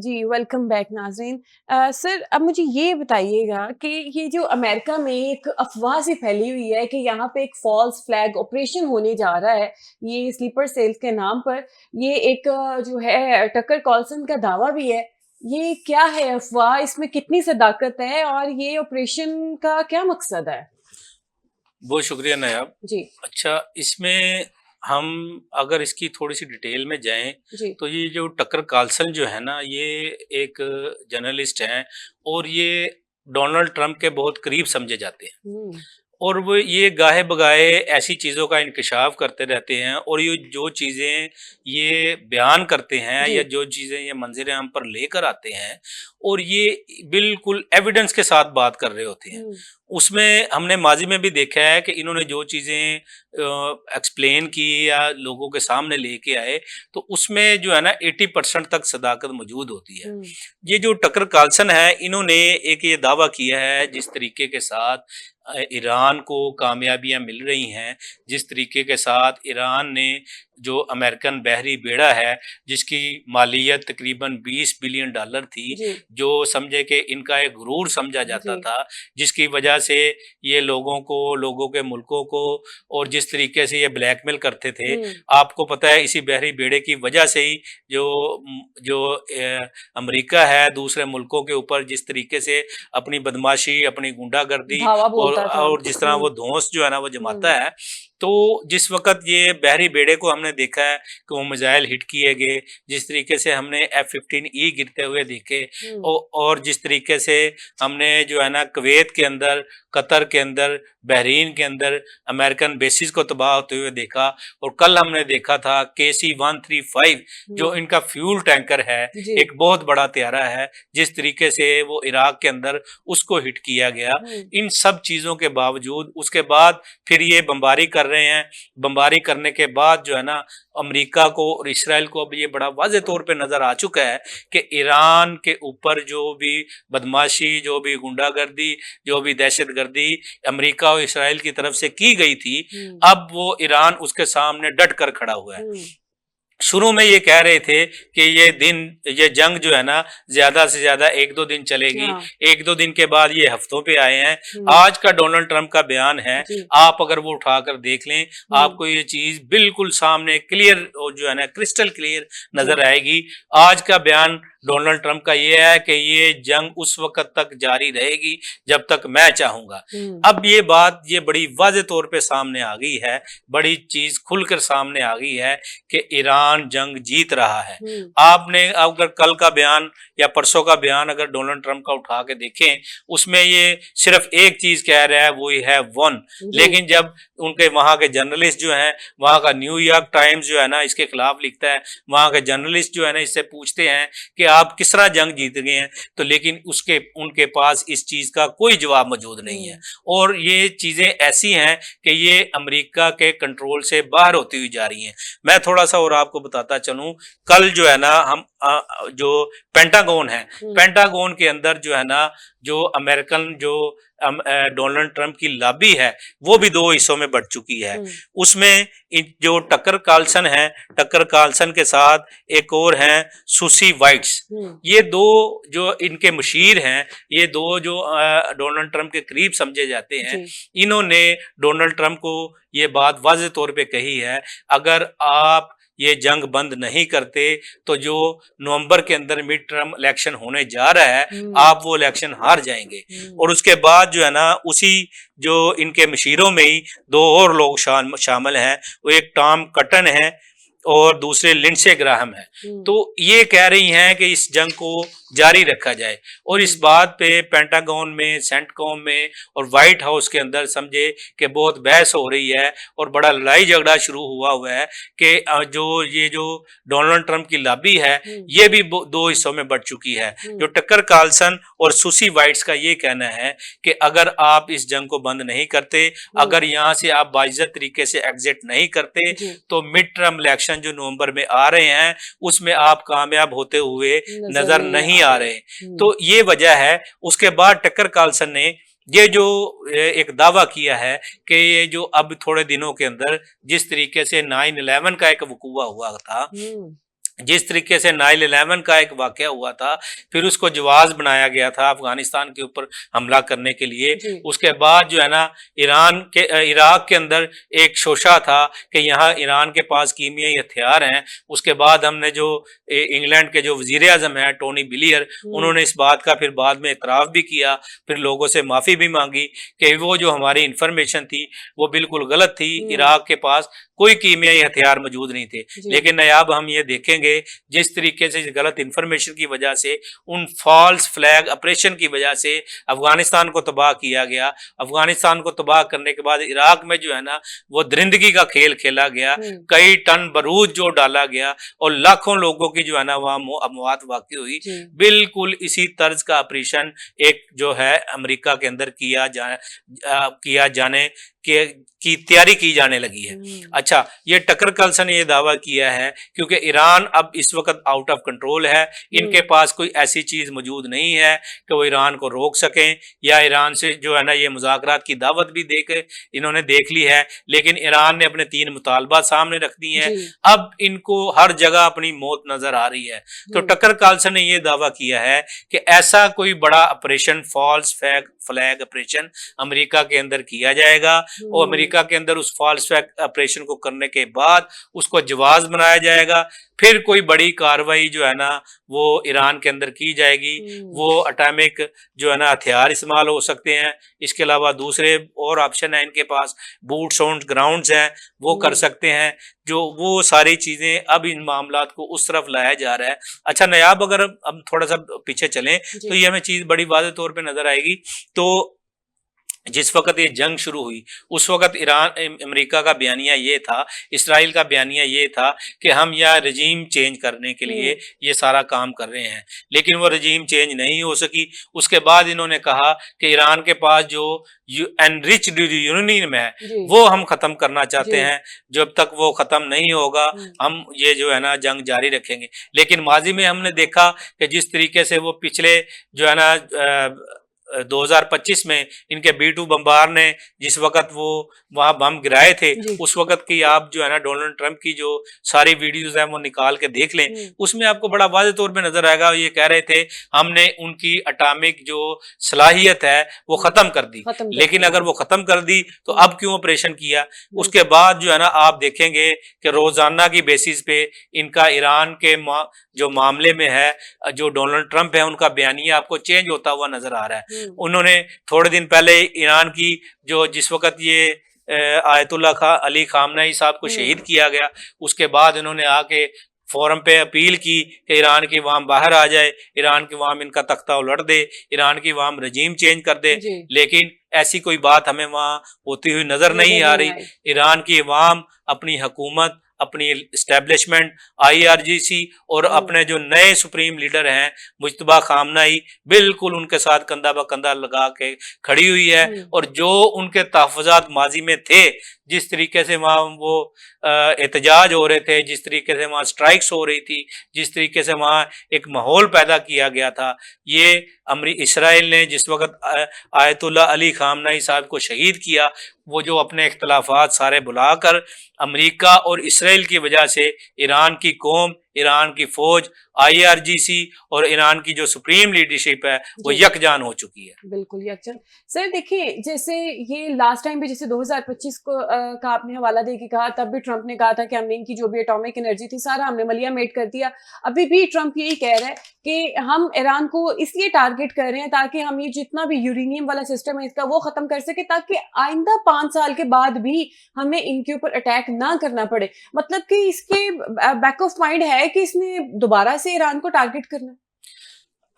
जी, welcome back नाज़रीन। Sir अब मुझे ये बताइएगा कि ये जो अमेरिका में एक अफ़वाह सी फैली हुई है कि यहाँ पे एक फ़ॉल्स फ्लैग ऑपरेशन होने जा रहा है, ये स्लीपर सेल्स के नाम पर। ये एक जो है टकर कार्लसन का दावा भी है। ये क्या है अफ़वाह? इसमें कितनी सदाकत है और ये ऑपरेशन का क्या मकसद है? बहुत शुक्रिया नायाब। जी, अच्छा, इसमें हम अगर इसकी थोड़ी-सी डिटेल में जाएँ, जी। तो ये जो टकर कार्लसन जो है ना, ये एक जर्नलिस्ट हैं और ये डोनाल्ड ट्रंप के बहुत करीब समझे जाते हैं। हुँ। और वो ये गाहे-बगाहे ऐसी चीज़ों का इंकशाफ करते रहते हैं और ये जो चीज़ें ये बयान करते हैं जी। या जो चीज़ें ये मंज़िल-ए-आम पर लेकर आते हैं और ये बिल्कुल एविडेंस के साथ बात कर रहे होते हैं। हुँ, उसमें हमने माज़ी में भी देखा है कि इन्होंने जो चीज़ें एक्सप्लेन की या लोगों के सामने लेके आए, तो उसमें जो है ना 80% तक सदाकत मौजूद होती है। हुँ। ये जो टकर कार्लसन है, इन्होंने एक ये दावा किया है जिस तरीके के साथ ईरान को कामयाबियाँ मिल रही हैं, जिस तरीके के साथ ईरान ने जो अमेरिकन बहरी बेड़ा है, जिसकी मालियत तकरीबन $20 बिलियन थी, जी, जो समझे कि इनका एक गुरूर समझा जाता जी। था, जिसकी वजह से ये लोगों को, लोगों के मुल्कों को और जिस तरीके से ये ब्लैकमेल करते थे, हुँ, आपको पता है इसी बहरी बेड़े की वजह से ही जो जो अमेरिका है दूसरे मुल्कों के ऊपर जिस तरीके से अपनी बदमाशी, अपनी गुंडागर्दी धावा और बोलता था। और जिस तरह हुँ, वो धौंस जो है ना वो जमाता हुँ, है, तो जिस वक़्त ये बहरी बेड़े को हमने देखा है कि वो मिसाइल हिट किए गए, जिस तरीके से हमने F-15E गिरते हुए देखे हुँ। और जिस तरीके से हमने जो है ना कुवैत के अंदर, कतर के अंदर, बहरीन के अंदर अमेरिकन बेसिस को तबाह होते हुए देखा और कल हमने देखा था KC-135 जो हुँ, इनका फ्यूल टैंकर है, जी। एक बहुत बड़ा हथियारा है, जिस तरीके से वो इराक के अंदर उसको हिट किया गया। हुँ, इन सब चीज़ों के बावजूद उसके बाद फिर ये बमबारी कर रहे हैं। बमबारी करने के बाद जो है ना अमेरिका को और इस्राइल को अब ये बड़ा वाज़ेह तौर पे नज़र आ चुका है कि ईरान के ऊपर जो भी बदमाशी, जो भी गुंडागर्दी, जो भी दहशतगर्दी अमेरिका और इस्राइल की तरफ से की गई थी, हुँ, अब वो ईरान उसके सामने डट कर खड़ा हुआ है। हुँ, शुरू में ये कह रहे थे कि ये जंग जो है ना ज़्यादा से ज़्यादा 1-2 दिन चलेगी, हाँ, 1-2 दिन के बाद ये हफ्तों पे आए हैं। हुँ, आज का डोनाल्ड ट्रंप का बयान है, जी, आप अगर वो उठाकर देख लें, हुँ, आपको ये चीज़ बिल्कुल सामने क्लियर जो है ना क्रिस्टल क्लियर जी, नज़र आएगी। आज का बयान डोनाल्ड ट्रंप का ये है कि ये जंग उस वक़्त तक जारी रहेगी जब तक मैं चाहूँगा। हुँ, अब ये बात ये बड़ी वाज़ेह तौर पे सामने आ गई है, बड़ी चीज़ खुलकर सामने आ गई है कि ईरान जंग जीत रहा है। हुँ, आपने अगर कल का बयान या परसों का बयान अगर डोनाल्ड ट्रंप का उठा के देखें, उसमें ये सिर्फ एक चीज़ कह रहा है, वो ये है वन। जी, लेकिन जब उनके वहाँ के जर्नलिस्ट जो हैं, वहाँ का न्यूयॉर्क टाइम्स जो है ना इसके खिलाफ लिखता है, वहाँ के जर्नलिस्ट जो है ना इससे पूछते हैं कि आप किस तरह जंग जीत गए हैं, तो लेकिन उसके उनके पास इस चीज़ का कोई जवाब मौजूद नहीं है। हुँ, और ये चीज़ें ऐसी हैं कि ये अमेरिका के कंट्रोल से बाहर होती हुई जा रही हैं। मैं थोड़ा-सा और आपको बताता चलूँ, कल जो है ना हम जो पेंटागन है, हुँ, पेंटागन के अंदर जो है ना, जो अमेरिकन जो डोनाल्ड ट्रंप की लॉबी है, वो भी 2 हिस्सों में बँट चुकी है। हुँ, उसमें जो टकर कार्लसन है, टकर कार्लसन के साथ एक और हैं सुसी वाइट्स। हुँ, ये 2 जो इनके मुशीर हैं, ये 2 जो डोनाल्ड ट्रंप के करीब समझे जाते हैं, जी, इन्होंने डोनाल्ड ट्रंप को ये बात वाज़ेह तौर पे कही है, अगर आप ये जंग बंद नहीं करते, तो जो नवंबर के अंदर मिड टर्म इलेक्शन होने जा रहा है, हुँ, आप वो इलेक्शन हार जाएँगे। हुँ, और उसके बाद जो है ना, उसी जो इनके मशीरों में ही 2 और लोग शामिल हैं, वो एक टॉम कटन है और दूसरे लिंडसे ग्राहम हैं। हुँ, तो ये कह रही हैं कि इस जंग को जारी रखा जाए और इस हुँ, बात पे पेंटागन में, सेंटकॉम में और व्हाइट हाउस के अंदर समझे कि बहुत बहस हो रही है और बड़ा लड़ाई झगड़ा शुरू हुआ है कि जो डोनाल्ड ट्रंप की लॉबी है, हुँ, ये भी 2 हिस्सों में बँट चुकी है। जो हुँ, टकर कार्लसन और सुसी वाइट्स का ये कहना है कि अगर आप इस जंग को बंद नहीं करते, हुँ, अगर यहाँ से आप बाइज्जत तरीके से एग्जिट नहीं करते, जी, तो मिड टर्म इलेक्शन जो नवंबर में आ रहे हैं, उसमें आप कामयाब होते हुए नज़र नज़र नहीं नहीं आ आ रहे। रहे। हुँ, तो ये वजह है। उसके बाद टकर कार्लसन ने ये जो एक दावा किया है कि ये जो अब थोड़े दिनों के अंदर जिस तरीके से 9/11 का एक वकूआ हुआ था, हुँ, जिस तरीके से 9/11 का एक वाक़या हुआ था, फिर उसको जवाज़ बनाया गया था अफ़गानिस्तान के ऊपर हमला करने के लिए। जी। उसके बाद जो है ना इराक के अंदर एक शोशा था कि यहाँ ईरान के पास कीमियाई हथियार हैं। उसके बाद हमने जो इंग्लैंड के जो वज़ीर-ए-आज़म हैं टोनी ब्लेयर, हुँ, उन्होंने इस बात का फिर बाद में इतराफ़ भी किया, फिर लोगों से माफ़ी भी माँगी कि वो जो हमारी इन्फॉर्मेशन थी, वो बिल्कुल गलत थी। हुँ, इराक के पास कोई कीमियाई हथियार मौजूद नहीं थे। जी। लेकिन अब हम ये देखेंगे जिस तरीके से गलत इंफॉर्मेशन की वजह से, उन फॉल्स फ्लैग ऑपरेशन की वजह से अफगानिस्तान को तबाह किया गया। अफगानिस्तान को तबाह करने के बाद इराक में जो है ना वो दरिंदगी का खेल खेला गया, हुँ, कई टन बारूद जो डाला गया और लाखों लोगों की जो है ना वहाँ अमवात वाक़ई हुई। जी। बिल्कुल इसी तर्ज का ऑपरेशन एक जो है अमेरिका के अंदर किया जाने के की तैयारी की जाने लगी है। हुँ, अच्छा, ये टकर कार्लसन ने ये दावा किया है क्योंकि ईरान अब इस वक़्त आउट ऑफ कंट्रोल है, इनके हुँ, पास कोई ऐसी चीज़ मौजूद नहीं है कि वो ईरान को रोक सकें या ईरान से जो है ना ये मुज़ाकरात की दावत भी दे के इन्होंने देख ली है, लेकिन ईरान ने अपने 3 मुतालबात सामने रख दिए हैं। जी। अब इनको हर जगह अपनी मौत नज़र आ रही है। तो हुँ, टकर कार्लसन ने ये दावा किया है कि ऐसा कोई बड़ा operation false flag operation America के अंदर किया जाएगा और हुँ, अमेरिका के अंदर उस फॉल्स फ्लैग ऑपरेशन को करने के बाद उसको जवाज़ बनाया जाएगा। फिर कोई बड़ी कार्रवाई जो है ना वो ईरान के अंदर की जाएगी। हुँ, वो एटॉमिक जो है ना हथियार इस्तेमाल हो सकते हैं। इसके अलावा दूसरे और ऑप्शन हैं इनके पास, बूट्स ऑन ग्राउंड्स हैं, वो कर हुँ, सकते हैं। जो वो सारी चीज़ें अब इन मामलात को उस तरफ लाया जा रहा है। अच्छा नायाब, अगर अब थोड़ा-सा पीछे चलें तो जी। ये हमें चीज़ बड़ी वाज़ेह तौर पे नज़र आएगी। तो जिस वक़्त ये जंग शुरू हुई, उस वक़्त अमेरिका का बयानिया ये था, इस्राइल का बयानिया ये था कि हम यहाँ रेजीम चेंज करने के लिए हुँ, ये सारा काम कर रहे हैं। लेकिन वो रेजीम चेंज नहीं हो सकी। उसके बाद इन्होंने कहा कि ईरान के पास जो एनरिच्ड यूरेनियम है, जी, वो हम ख़त्म करना चाहते जी। हैं। जब तक वो ख़त्म नहीं होगा, हुँ, हम ये जो है ना जंग जारी रखेंगे। लेकिन माज़ी में हमने देखा कि जिस तरीके से वो पिछले जो है ना 2025 में इनके B-2 बमबार ने जिस वक़्त वो वहाँ बम गिराए थे, जी। उस वक़्त की आप जो है ना डोनाल्ड ट्रंप की जो सारी वीडियोज़ हैं वो निकाल के देख लें। हुँ, उसमें आपको बड़ा वाज़ेह तौर पे नज़र आएगा, ये कह रहे थे हमने उनकी एटॉमिक जो सलाहियत है वो हुँ, ख़त्म कर दी। खत्म कर लेकिन दिया। अगर वो ख़त्म कर दी तो हुँ, अब क्यों ऑपरेशन किया? उसके बिल्कुल। बाद जो है ना आप देखेंगे कि रोज़ाना की बेसिस पे इनका ईरान के जो मामले में है, जो डोनाल्ड ट्रंप है उनका बयानिया आपको चेंज होता हुआ नज़र आ रहा है। हुँ, उन्होंने थोड़े दिन पहले ईरान की जो जिस वक़्त ये आयतुल्ला अली खामनेई साहब को हुँ, शहीद किया गया, उसके बाद इन्होंने आके फ़ोरम पे अपील की कि ईरान की अवाम बाहर आ जाए, ईरान की अवाम इनका तख्ता उलट दे, ईरान की अवाम रजीम चेंज कर दे। जी, लेकिन ऐसी कोई बात हमें वहाँ होती हुई नज़र नहीं नज़र आ नहीं रही। आई। ईरान की अवाम अपनी हुकूमत, अपनी एस्टेब्लिशमेंट, IRGC और हुँ, अपने जो नए सुप्रीम लीडर हैं मुज्तबा खामनेई, बिल्कुल उनके साथ कंधा ब कंधा लगा के खड़ी हुई है। हुँ, और जो उनके तहफ़्फ़ुज़ात माज़ी में थे, जिस तरीके से वहाँ वो एहतजाज हो रहे थे, जिस तरीके से वहाँ स्ट्राइक्स हो रही थी, जिस तरीके से वहाँ एक माहौल पैदा किया गया था, ये इसराइल ने जिस वक़्त आयतुल्ला अली खामनेई साहब को शहीद किया, वो जो अपने इख्तिलाफ़ात सारे भुलाकर अमेरिका और इसराइल की वजह से ईरान की कौम, ईरान की फ़ौज, IRGC और ईरान की जो सुप्रीम लीडरशिप है, वो जी। यकजान हो चुकी है। बिल्कुल, यकदम। सर देखिए, जैसे ये लास्ट टाइम भी जैसे 2025 को का आपने हवाला दे के कहा, तब भी ट्रंप ने कहा था कि हमने इनकी जो भी एटॉमिक एनर्जी थी, सारा हमने मलिया-मेट कर दिया। अभी भी ट्रंप यही कह रहा है कि हम ईरान को इसलिए टारगेट कर रहे हैं ताकि हम ये जितना भी यूरेनियम वाला सिस्टम है इसका, वो खत्म कर सकें ताकि आइंदा 5 साल के बाद भी हमें इनके ऊपर अटैक ना करना पड़े। मतलब कि इसके बैक ऑफ माइंड है कि इसने दोबारा से ईरान को टारगेट करना है?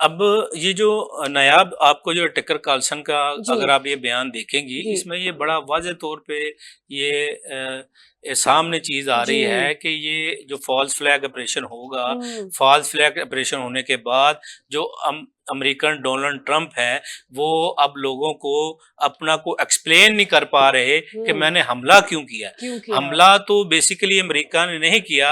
अब ये जो नायाब आपको जो टकर कार्लसन का जी, अगर आप ये बयान देखेंगी, जी, इसमें ये बड़ा वाज़ेह तौर पे ये सामने चीज़ आ जी। रही है कि ये जो फ़ॉल्स फ्लैग ऑपरेशन होगा, हुँ, फ़ॉल्स फ्लैग ऑपरेशन होने के बाद जो अमेरिकन डोनाल्ड ट्रंप है वो अब लोगों को अपना को एक्सप्लेन नहीं कर पा रहे कि मैंने हमला क्यों किया। क्यों किया? हमला तो बेसिकली अमेरिका ने नहीं किया,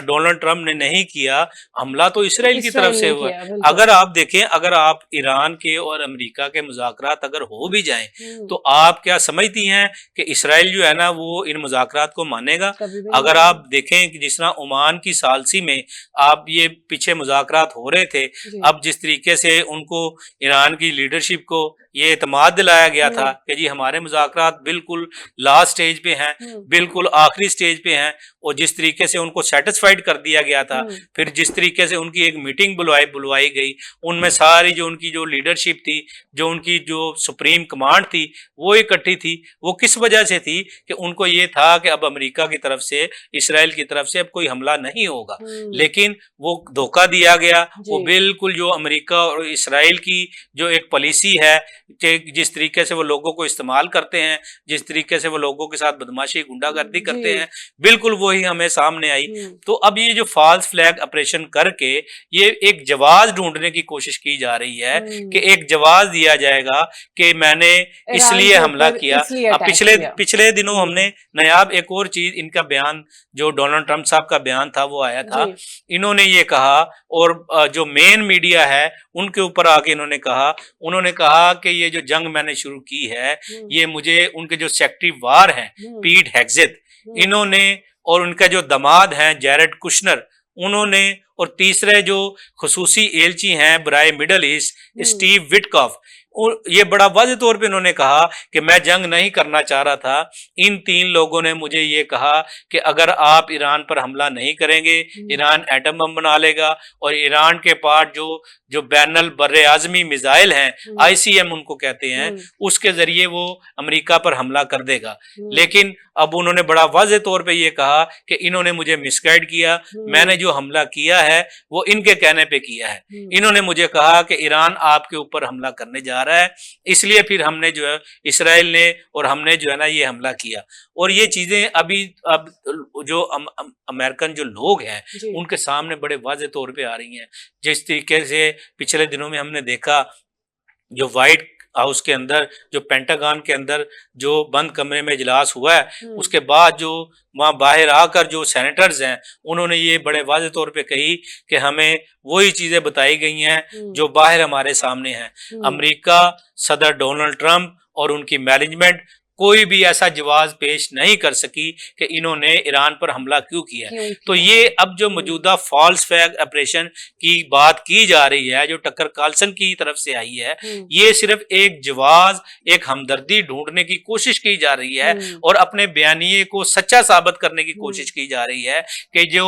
डोनाल्ड ट्रंप ने नहीं किया, हमला तो इसराइल की तरफ इसराइल से ने हुआ है। किया, बिल्कुल। अगर आप देखें, अगर आप ईरान के और अमेरिका के मुज़ाकरात अगर हो भी जाएं तो आप क्या समझती हैं कि इसराइल जो है ना वो इन मुज़ाकरात को मानेगा? कभी भी नहीं अगर मानेगा। आप देखें कि जिस तरह ओमान की सालसी में आप ये पीछे मुज़ाकरात हो रहे थे, जी। अब जिस तरीके से उनको ईरान की लीडरशिप को ये एतमाद दिलाया गया था कि जी हमारे मुज़ाकरात बिल्कुल लास्ट स्टेज पे हैं, बिल्कुल आखिरी स्टेज पे हैं, और जिस तरीके से उनको सेटिस्फाइड कर दिया गया था, फिर जिस तरीके से उनकी एक मीटिंग बुलवाई गई, उनमें सारी जो उनकी जो लीडरशिप थी, जो उनकी जो सुप्रीम कमांड थी, वो इकट्ठी थी। वो किस वजह से थी कि उनको ये था कि अब अमेरिका की तरफ से, इसराइल की तरफ से अब कोई हमला नहीं होगा। लेकिन वो धोखा दिया गया। वो बिल्कुल जो अमेरिका और इसराइल की जो एक पॉलिसी है कि जिस तरीके से वो लोगों को इस्तेमाल करते हैं, जिस तरीके से वो लोगों के साथ बदमाशी गुंडागर्दी करते हैं, बिल्कुल वही हमें सामने आई। तो अब ये जो फॉल्स फ्लैग ऑपरेशन करके ये एक जवाब ढूंढने की कोशिश की जा रही है कि एक जवाब दिया जाएगा कि मैंने इसलिए हमला किया। पिछले दिनों हमने नायाब एक और चीज, इनका बयान जो डोनाल्ड ट्रंप साहब का बयान था वो आया था। इन्होंने ये कहा, और जो मेन मीडिया है उनके ऊपर आके उन्होंने कहा कि ये जो जंग मैंने शुरू की है, ये मुझे उनके जो सेक्रेटरी वार हैं पीट हेग्सेथ, इन्होंने, और उनका जो दामाद हैं जैरेड कुशनर, उन्होंने, और तीसरे जो खुसूसी एलची हैं बराए मिडल ईस्ट स्टीव विटकॉफ, ये बड़ा वाज़ेह तौर पे उन्होंने कहा कि मैं जंग नहीं करना चाह रहा था। इन 3 लोगों ने मुझे ये कहा कि अगर आप ईरान पर हमला नहीं करेंगे, ईरान एटम बम बना लेगा, और ईरान के पास जो बैनल बर्रे आज़मी मिसाइल हैं, ICM उनको कहते हैं, उसके जरिए वो अमेरिका पर हमला कर देगा। लेकिन अब उन्होंने बड़ा वाज़ेह तौर पे ये कहा कि इन्होंने मुझे मिसगाइड किया, मैंने जो हमला किया है वो इनके कहने पे किया है। इन्होंने मुझे कहा कि ईरान आपके ऊपर हमला करने जा रहा है, इसलिए फिर हमने जो है इसराइल ने और हमने जो है ना ये हमला किया। और ये चीजें अभी अब जो अमेरिकन जो लोग हैं उनके सामने बड़े वाज़ेह तौर पे आ रही हैं। जिस तरीके से पिछले दिनों में हमने देखा, जो व्हाइट हाउस के अंदर, जो पेंटागन के अंदर जो बंद कमरे में इजलास हुआ है, उसके बाद जो वहाँ बाहर आकर जो सेनेटर्स हैं उन्होंने ये बड़े वाज़ेह तौर पे कही कि हमें वही चीजें बताई गई हैं जो बाहर हमारे सामने हैं। अमेरिका, सदर डोनाल्ड ट्रंप और उनकी मैनेजमेंट कोई भी ऐसा जवाब पेश नहीं कर सकी कि इन्होंने ईरान पर हमला क्यों किया। तो ये अब जो मौजूदा फॉल्स फ्लैग ऑपरेशन की बात की जा रही है, जो टकर कार्लसन की तरफ से आई है, ये सिर्फ एक जवाब, एक हमदर्दी ढूंढने की कोशिश की जा रही है और अपने बयानिए को सच्चा साबित करने की कोशिश की जा रही है कि जो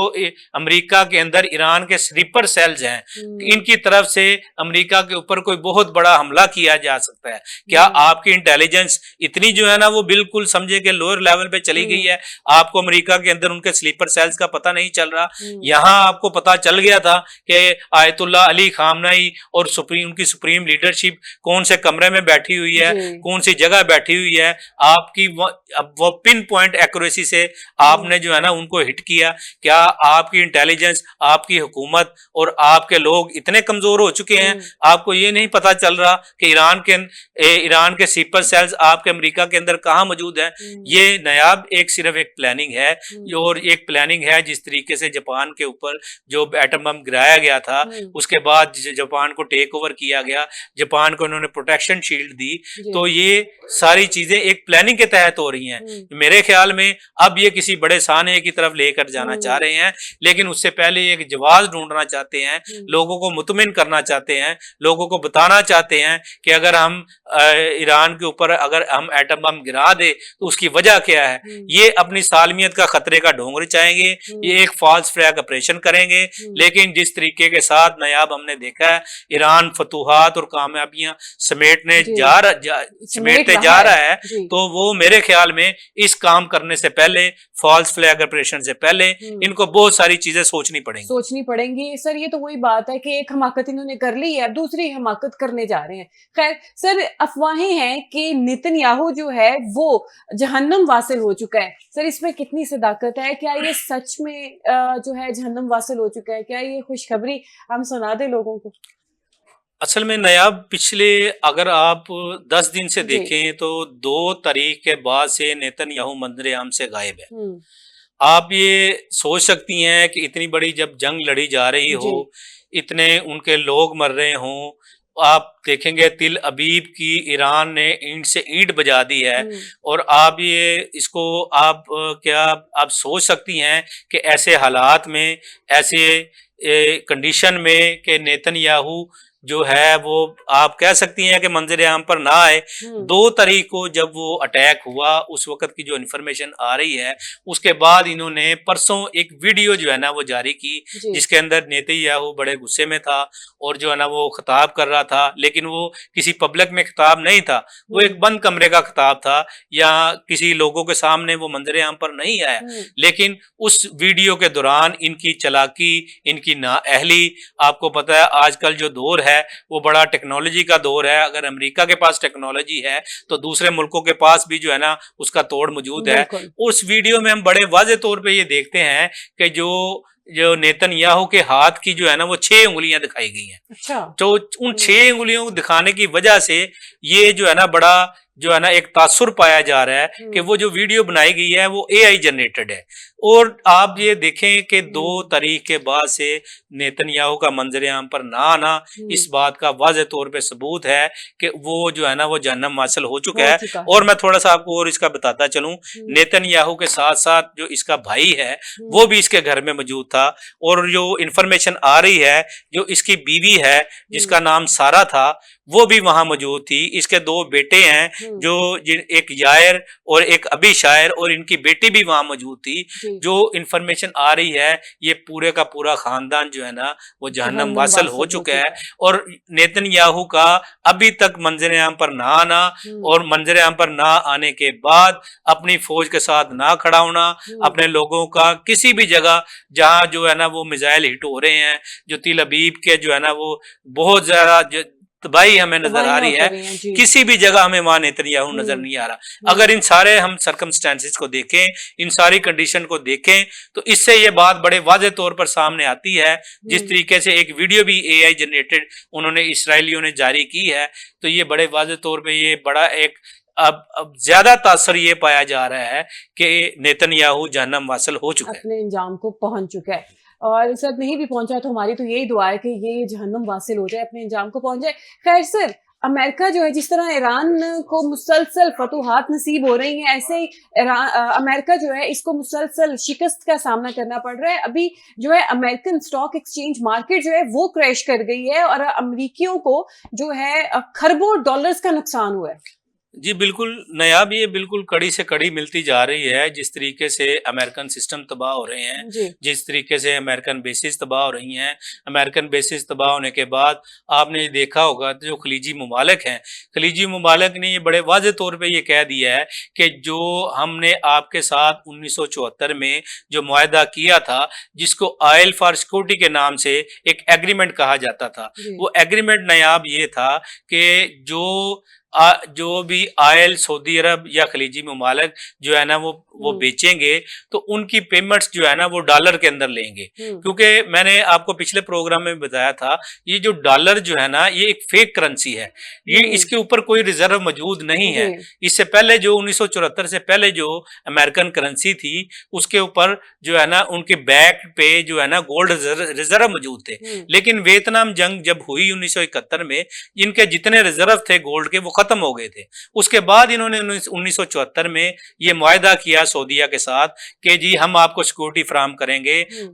अमेरिका के अंदर ईरान के स्लीपर सेल्स हैं, इनकी तरफ से अमेरिका के ऊपर कोई बहुत बड़ा हमला किया जा सकता है। क्या आपकी इंटेलिजेंस इतनी जो है ना वो बिल्कुल समझे कि लोअर लेवल पे चली गई है? आपको अमेरिका के अंदर उनके स्लीपर सेल्स का पता नहीं चल रहा? यहाँ आपको पता चल गया था कि आयतुल्लाह अली खामनेई और उनकी सुप्रीम लीडरशिप कौन से कमरे में बैठी हुई है, कौन सी जगह बैठी हुई है। आपकी वो पिन पॉइंट एक्यूरेसी से आपने जो है ना उनको हिट किया। क्या आपकी इंटेलिजेंस, आपकी हुकूमत और आपके लोग इतने कमजोर हो चुके हैं, आपको ये नहीं पता चल रहा कि ईरान के स्लीपर सेल्स आपके अमेरिका के अंदर कहां मौजूद है? ये नायाब सिर्फ एक प्लानिंग है, और एक प्लानिंग है जिस तरीके से जापान के ऊपर जो एटम बम गिराया गया था, उसके बाद जापान को टेक ओवर किया गया, जापान को उन्होंने प्रोटेक्शन शील्ड दी। तो ये सारी चीजें एक प्लानिंग के तहत हो रही हैं। मेरे ख्याल में अब ये किसी बड़े साने की तरफ लेकर जाना चाह रहे हैं, लेकिन उससे पहले एक जवाब ढूंढना चाहते हैं, लोगों को मुतमिन करना चाहते हैं, लोगों को बताना चाहते हैं कि अगर हम ईरान के ऊपर अगर हम एटम बम गिरा दे तो उसकी वजह क्या है। ये अपनी सालमियत का खतरे का ढोंग रचाएंगे, ये एक फॉल्स फ्लैग ऑपरेशन करेंगे। लेकिन जिस तरीके के साथ नायाब हमने देखा है, ईरान फतूहात और कामयाबियां समेटते जा रहा है, तो वो मेरे ख्याल में इस काम करने से पहले, फॉल्स फ्लैग ऑपरेशन से पहले इनको बहुत सारी चीजें सोचनी पड़ेंगी। सर ये तो वही बात है कि एक हमाकत इन्होंने कर ली है, दूसरी हमाकत करने जा रहे हैं। खैर सर, अफवाहें हैं कि नेतन्याहू जो है वो जहन्नम वासिल हो चुका है। सर इसमें कितनी सदाकत है? क्या ये सच में जो है जहन्नम वासिल हो चुका है? क्या ये खुशखबरी हम सुना दे लोगों को? असल में नायाब पिछले अगर आप 10 दिन से जी। देखें तो 2 तारीख के बाद से नेतन्याहू मंजर-ए-आम से गायब है। हुँ, आप ये सोच सकती हैं कि इतनी बड़ी जब जंग लड़ी जा रही जी। हो, इतने उनके लोग मर रहे हों, आप देखेंगे तिल अबीब की ईरान ने ईंट से ईंट बजा दी है हुँ, और आप ये इसको आप क्या आप सोच सकती हैं कि ऐसे हालात में, ऐसे कंडीशन में कि नेतन्याहू जो है वो आप कह सकती हैं कि मंजर-ए-आम पर ना आए। हुँ, 2 तारीख को जब वो अटैक हुआ, उस वक़्त की जो इन्फॉर्मेशन आ रही है, उसके बाद इन्होंने परसों एक वीडियो जो है ना वो जारी की, जी। जिसके अंदर नेतन्याहू बड़े गुस्से में था और जो है ना वो खिताब कर रहा था, लेकिन वो किसी पब्लिक में खिताब नहीं था, वो एक हुँ, बंद कमरे का खिताब था या किसी लोगों के सामने वो मंजर-ए-आम पर नहीं आया। हुँ, लेकिन उस वीडियो के दौरान इनकी चालाकी, इनकी नाअहली, आपको पता है आजकल जो दौर है वो बड़ा टेक्नोलॉजी का दौर है। अगर अमेरिका के पास टेक्नोलॉजी है तो दूसरे मुल्कों के पास भी जो है ना उसका तोड़ मौजूद है। बिल्कुल। उस वीडियो में हम बड़े वाज़े तौर पे ये देखते हैं कि जो जो नेतन्याहू के हाथ की जो है ना वो 6 उँगलियाँ दिखाई गई हैं। अच्छा। तो उन हुँ, 6 उँगलियों को दिखाने की वजह से ये जो है ना बड़ा जो है ना एक तासुर पाया जा रहा है कि हुँ, वो जो वीडियो बनाई गई है वो एआई जनरेटेड है। और आप ये देखें कि 2 हुँ, तारीख के बाद से नेतन्याहू का मंजर-ए-आम पर ना आना हुँ, इस बात का वाज़ेह तौर पे सबूत है कि वो जो है ना वो जहन्नम हासिल हो चुका हो है। चुका और है। मैं थोड़ा-सा आपको और इसका बताता चलूँ, हुँ, नेतन्याहू के साथ-साथ जो इसका भाई है, हुँ, वो भी इसके घर में मौजूद था और जो इन्फॉर्मेशन आ रही है, जो इसकी बीवी है, हुँ, जिसका नाम सारा था, वो भी वहाँ मौजूद थी। इसके 2 बेटे हैं, हुँ, जो जिन एक यायर और एक अबीशायर और इनकी बेटी भी वहाँ मौजूद थी। जी। जो इन्फॉर्मेशन आ रही है, ये पूरे का पूरा ख़ानदान जो है ना, वो जहन्नम जहन्नम वासिल हो वासिल हो चुका है चुका है। और नेतन्याहू का अभी तक मंजर-ए-आम पर ना आना हुँ, और मंजर-ए-आम पर ना आने के बाद अपनी फ़ौज के साथ ना खड़ा होना, हुँ, अपने लोगों का किसी भी जगह जहाँ जो है ना वो मिसाइल हिट हो रहे हैं, जो तिल अबीब के जो है ना वो बहुत ज़्यादा ज तबाही हमें नज़र आ तबाहियाँ रही हो है, रही हैं। जी। किसी भी जगह हमें वहाँ नेतन्याहू नज़र हुँ, नहीं आ रहा। अगर हुँ, इन सारे हम सर्कमस्टेंसेस को देखें, इन सारी कंडीशन को देखें, तो इससे ये बात बड़े वाज़ेह तौर पर सामने आती है। जिस हुँ, तरीके से एक वीडियो भी एआई जनरेटेड उन्होंने इस्राएलियों ने जारी की है, तो ये बड़े वाज़ेह तौर पे ये बड़ा एक अब ज़्यादा तासर ये पाया जा रहा है कि नेतन्याहू जहन्नम वासिल हो चुका है। अपने अंजाम को पहुँच चुका है। और सर नहीं भी पहुँचा तो हमारी तो यही दुआ है कि ये जहन्नम वासिल हो जाए, अपने अंजाम को पहुँच जाए। ख़ैर सर, अमेरिका जो है जिस तरह ईरान को मुसलसल फतूहात नसीब हो रही हैं, ऐसे ही अमेरिका जो है इसको मुसलसल शिकस्त का सामना करना पड़ रहा है। अभी जो है अमेरिकन स्टॉक एक्सचेंज मार्केट जो है वो क्रैश कर गई है और अमरीकियों को जो है खरबों डॉलर्स का नुकसान हुआ है। जी बिल्कुल, नायाब ये बिल्कुल कड़ी से कड़ी मिलती जा रही है, जिस तरीके से अमेरिकन सिस्टम तबाह हो रहे हैं, जी। जिस तरीके से अमेरिकन बेसिस तबाह हो रही हैं। अमेरिकन बेसिस तबाह होने के बाद आपने ये देखा होगा जो खलीजी ममालिक हैं, खलीजी ममालिक ने ये बड़े वाज़ेह तौर पे ये कह दिया है कि जो हमने आपके साथ 1974 में जो मुआहदा किया था, जिसको ऑयल फॉर सिक्योरिटी के नाम से एक एग्रीमेंट कहा जाता था, जी। वो एग्रीमेंट नायाब ये था कि जो भी ऑयल सऊदी अरब या खलीजी ममालिक जो है ना वो हुँ, बेचेंगे, तो उनकी पेमेंट्स जो है ना वो डॉलर के अंदर लेंगे। हुँ, क्योंकि मैंने आपको पिछले प्रोग्राम में बताया था, ये जो डॉलर जो है ना ये एक फेक करेंसी है। ये हुँ, इसके ऊपर कोई रिज़र्व मौजूद नहीं जी। है। इससे पहले जो 1974 से पहले जो अमेरिकन करेंसी थी, उसके ऊपर जो है ना उनके बैक पे जो है ना गोल्ड रिज़र्व मौजूद थे। हुँ, लेकिन वियतनाम जंग जब हुई 1971 में, इनके जितने रिज़र्व थे गोल्ड के वो खत्म हो गए थे। उसके बाद इन्होंने 1974 में ये मुआहदा किया सऊदीया के साथ कि जी हम आपको सिक्योरिटी फराहम करेंगे, हुँ,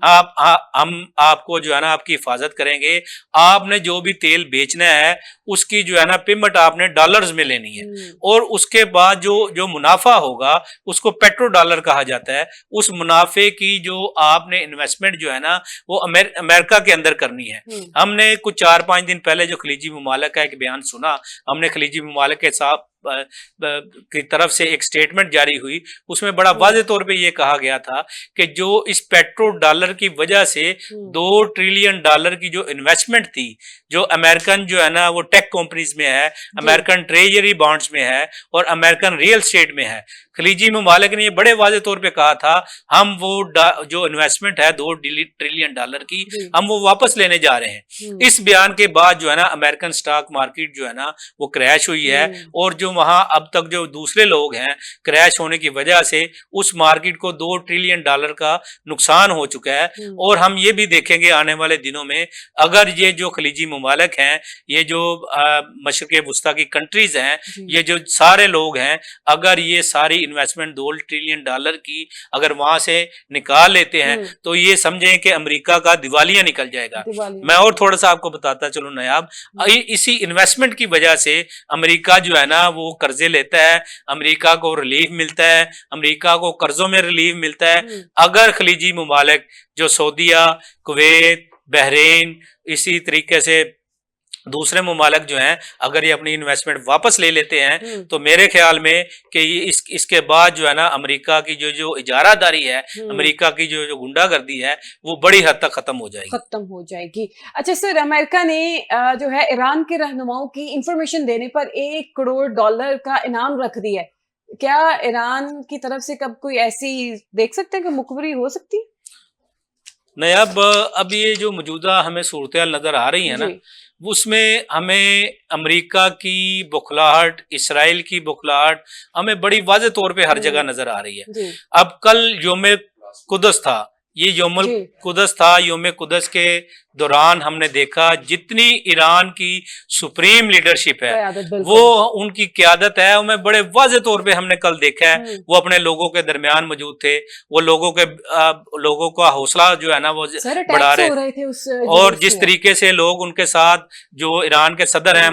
हम आपको जो है ना आपकी हिफाजत करेंगे, आपने जो भी तेल बेचना है उसकी जो है ना पेमेंट आपने डॉलर्स में लेनी है हुँ, और उसके बाद जो जो मुनाफा होगा उसको पेट्रो डॉलर कहा जाता है। उस मुनाफे की जो आपने इन्वेस्टमेंट जो है ना वो अमेरिका के अंदर करनी है। हुँ, हमने कुछ 4-5 दिन पहले जो खलीजी ममालिक का एक बयान सुना, हमने खलीजी ममालिक के साथ की तरफ से एक स्टेटमेंट जारी हुई, उसमें बड़ा वाज़ेह तौर पे ये कहा गया था कि जो इस पेट्रो डॉलर की वजह से $2 ट्रिलियन की जो इन्वेस्टमेंट थी, जो अमेरिकन जो है ना वो टेक कंपनीज में है, अमेरिकन ट्रेजरी बॉन्ड्स में है और अमेरिकन रियल एस्टेट में है। खलीजी ममालिक ने ये बड़े वाज़ेह तौर पे कहा था, हम वो जो इन्वेस्टमेंट है $2 ट्रिलियन की, हम वो वापस लेने जा रहे हैं। इस बयान के बाद जो है ना अमेरिकन स्टॉक मार्केट जो है ना वो क्रैश हुई है, और जो वहां अब तक जो दूसरे लोग हैं, क्रैश होने की वजह से उस मार्केट को $2 ट्रिलियन का नुकसान हो चुका है। और हम ये भी देखेंगे आने वाले दिनों में, अगर ये जो खलीजी ममालिक हैं, ये जो मशरिक़ वुस्ता की कंट्रीज हैं, ये जो सारे लोग हैं, अगर ये सारी इन्वेस्टमेंट $2 ट्रिलियन की अगर वहां से निकाल लेते हैं तो ये समझें कि अमेरिका का दिवालिया निकल जाएगा। मैं और थोड़ा सा आपको बताता चलूं नयाब, इसी इन्वेस्टमेंट की वजह से अमेरिका जो है ना वो कर्जे लेता है, अमेरिका को रिलीफ मिलता है, अमेरिका को कर्जों में रिलीफ मिलता है। अगर खलीजी ममालिक जो सऊदीया, कुवैत, बहरीन, इसी तरीके से दूसरे ममालिक जो हैं, अगर ये अपनी इन्वेस्टमेंट वापस ले लेते हैं तो मेरे ख्याल में कि ये इसके बाद जो है ना अमेरिका की जो इजारादारी है, अमेरिका की जो गुंडागर्दी है, वो बड़ी हद तक खत्म हो जाएगी। अच्छा सर, अमेरिका ने जो है ईरान के रहनुमाओं की इंफॉर्मेशन देने पर $1 करोड़ का इनाम रख दिया है। क्या ईरान की तरफ से कब कोई ऐसी देख सकते हैं कि मुखबरी हो सकती है? नहीं, अब ये जो मौजूदा हमें सूरत नजर आ रही है ना, उसमें हमें अमेरिका की बौखलाहट, इसराइल की बौखलाहट हमें बड़ी वाज़ेह तौर पे हर जगह नजर आ रही है। अब कल यौम कुदस था, ये यौमुल कुदस था। यौम कुदस के दौरान हमने देखा जितनी ईरान की सुप्रीम लीडरशिप है, वो उनकी क़यादत है, मैं बड़े वाज़ेह तौर पे हमने कल देखा है, वो अपने लोगों के दरमियान मौजूद थे। वो लोगों का हौसला जो है ना वो बढ़ा रहे थे और जिस तरीके से लोग उनके साथ, जो ईरान के सदर हैं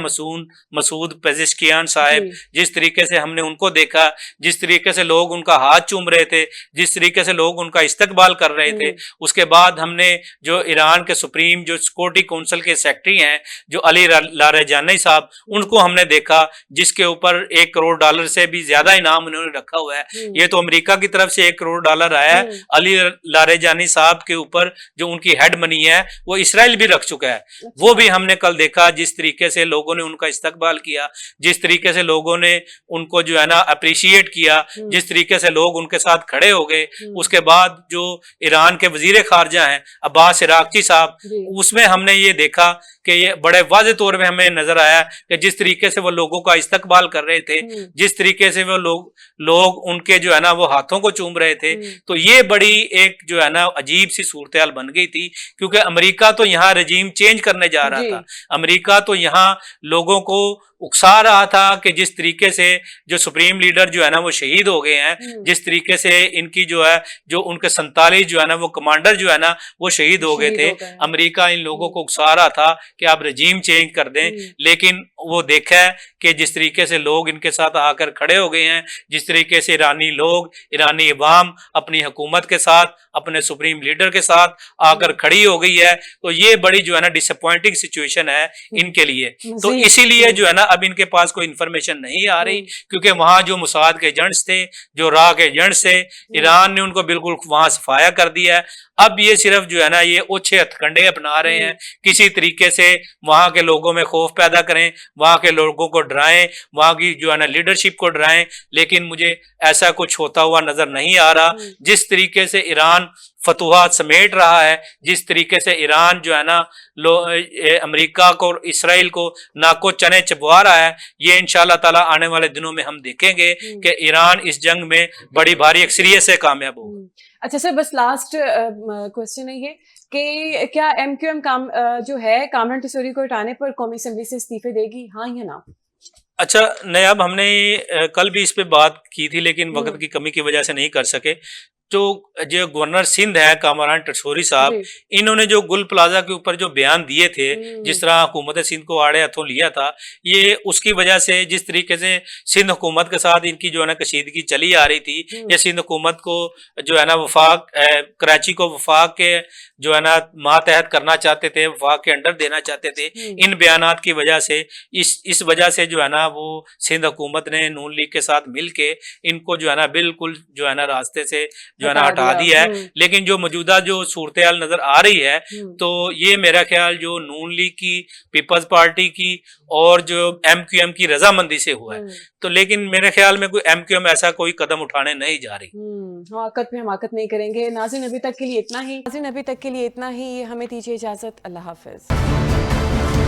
मसूद पेज़ेश्कियान साहब, जिस तरीके से हमने उनको देखा, जिस तरीके से लोग उनका हाथ चूम रहे थे, जिस तरीके से लोग उनका इस्तकबाल कर रहे थे। उसके बाद हमने जो ईरान के सुप्रीम जो सिक्योरिटी काउंसिल के सेक्रेटरी हैं, जो अली लारेजानी साहब, उनको हमने देखा, जिसके ऊपर $1 करोड़ से भी ज्यादा इनाम उन्होंने रखा हुआ है। ये तो अमेरिका की तरफ से $1 करोड़ आया है, अली लारेजानी साहब के ऊपर जो उनकी हेड मनी है वो इसराइल भी रख चुका है। वो भी हमने कल देखा, जिस तरीके से लोगों ने उनका इस्तकबाल किया, जिस तरीके से लोगों ने उनको जो है ना अप्रिशिएट किया, जिस तरीके से लोग उनके साथ खड़े हो गए। उसके बाद जो ईरान के वजीर खारजा हैं अब्बास इराक़ची साहब, उसमें हमने ये देखा कि ये बड़े वाज़ेह तौर पे हमें नजर आया कि जिस तरीके से वो लोगों का इस्तकबाल कर रहे थे, जिस तरीके से वो लोग उनके जो है ना वो हाथों को चूम रहे थे। तो ये बड़ी एक जो है ना अजीब सी सूरत हाल बन गई थी, क्योंकि अमेरिका तो यहाँ रजीम चेंज करने जा रहा था। अमेरिका तो यहाँ लोगों को उकसा रहा था कि जिस तरीके से जो सुप्रीम लीडर जो है ना वो शहीद हो गए हैं, जिस तरीके से इनकी जो है जो उनके 47 जो है ना वो कमांडर जो है ना वो शहीद हो गए थे। अमेरिका इन लोगों को उकसा रहा था कि आप रजीम चेंज कर दें, लेकिन वो देखा है कि जिस तरीके से लोग इनके साथ आकर खड़े हो गए हैं, जिस तरीके से ईरानी लोग, ईरानी अवाम अपनी हुकूमत के साथ, अपने सुप्रीम लीडर के साथ आकर खड़ी हो गई है, तो ये बड़ी जो है ना डिसअपॉइंटिंग सिचुएशन है इनके लिए। तो इसीलिए जो है ना अब इनके पास कोई इंफॉर्मेशन नहीं आ रही, क्योंकि वहां जो मुसाद के एजेंट्स थे, जो राह के एजेंट्स थे, ईरान ने उनको बिल्कुल वहां सफाया कर दिया है। अब ये सिर्फ जो है ना ये ओछे हथकंडे अपना रहे हैं, किसी तरीके से वहां के लोगों में खौफ पैदा करें, वहां के लोगों को डराएं, वहां की जो है ना लीडरशिप को डराएं। लेकिन मुझे ऐसा कुछ होता हुआ नजर नहीं आ रहा। जिस तरीके से ईरान फतूहात समेट रहा है, जिस तरीके से ईरान जो है ना अमेरिका को और इसराइल को नाको चने चबवा रहा है, ये इंशाल्लाह ताला आने वाले दिनों में हम देखेंगे कि ईरान इस जंग में बड़ी भारी अक्सरियत से कामयाब होगा। अच्छा सर, बस लास्ट क्वेश्चन है ये कि क्या MQM जो है कामरान टिसोरी को हटाने पर कौमी असेंबली से इस्तीफे देगी, हाँ या ना? अच्छा नयाब, हमने कल भी इस पे बात की थी, लेकिन वक्त की कमी की वजह से नहीं कर सके। जो गवर्नर सिंध है कामरान टसोरी साहब, जी। इन्होंने जो गुल प्लाजा के ऊपर जो बयान दिए थे, जिस तरह हुकूमत सिंध को आड़े हाथों लिया था, ये उसकी वजह से जिस तरीके से सिंध हुकूमत के साथ इनकी जो है ना कशीदगी चली आ रही थी, या सिंध हुकूमत को जो है ना वफाक कराची को वफाक के जो है ना मातहत करना चाहते थे, वफाक के अंडर देना चाहते थे, इन बयानात की वजह से इस वजह से जो है ना वो सिंध हुकूमत ने नून लीग के साथ मिल के इनको जो है ना बिल्कुल जो है ना रास्ते से जो है ना हटा दिया है। लेकिन जो मौजूदा जो सूरत हाल नजर आ रही है, तो ये मेरा ख्याल जो नून लीग की, पीपल्स पार्टी की और जो MQM की रजामंदी से हुआ है। तो लेकिन मेरे ख्याल में कोई MQM ऐसा कोई कदम उठाने नहीं जा रही। हमाकत पे हमाकत नहीं करेंगे। नाज़रीन अभी तक के लिए इतना ही। हमें दीजिए इजाजत। अल्लाह हाफिज।